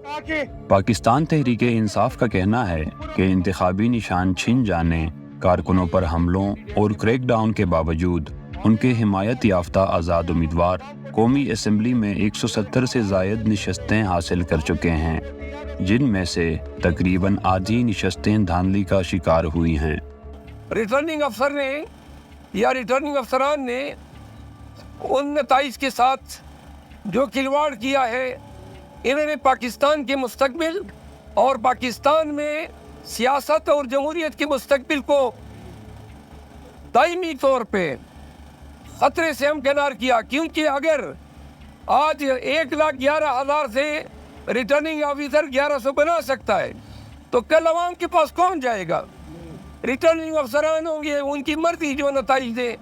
पाकिस्तान तहरीक इंसाफ का कहना है कि इंतखाबी निशान छिन जाने, कारकुनों पर हमलों और क्रैकडाउन के बावजूद उनके हिमायत याफ्ता आज़ाद उम्मीदवार कौमी असम्बली में 170 से ज़ायद नशस्तें हासिल कर चुके हैं, जिनमें से तकरीबन आधी नशस्तें धांधली का शिकार हुई हैं। रिटर्निंग अफसर ने या रिटर्निंग अफसरान ने उन नताइज के साथ जो खिलवाड़ किया है, इन्होंने पाकिस्तान के मुस्तकबिल और पाकिस्तान में सियासत और जमहूरियत के मुस्तकबिल को दायमी तौर पे ख़तरे से हमकिनार किया। क्योंकि अगर आज 1,11,000 से रिटर्निंग ऑफिसर 1100 बना सकता है, तो कल अवाम के पास कौन जाएगा? रिटर्निंग अफसरान होंगे, उनकी मर्जी जो नताइज दे।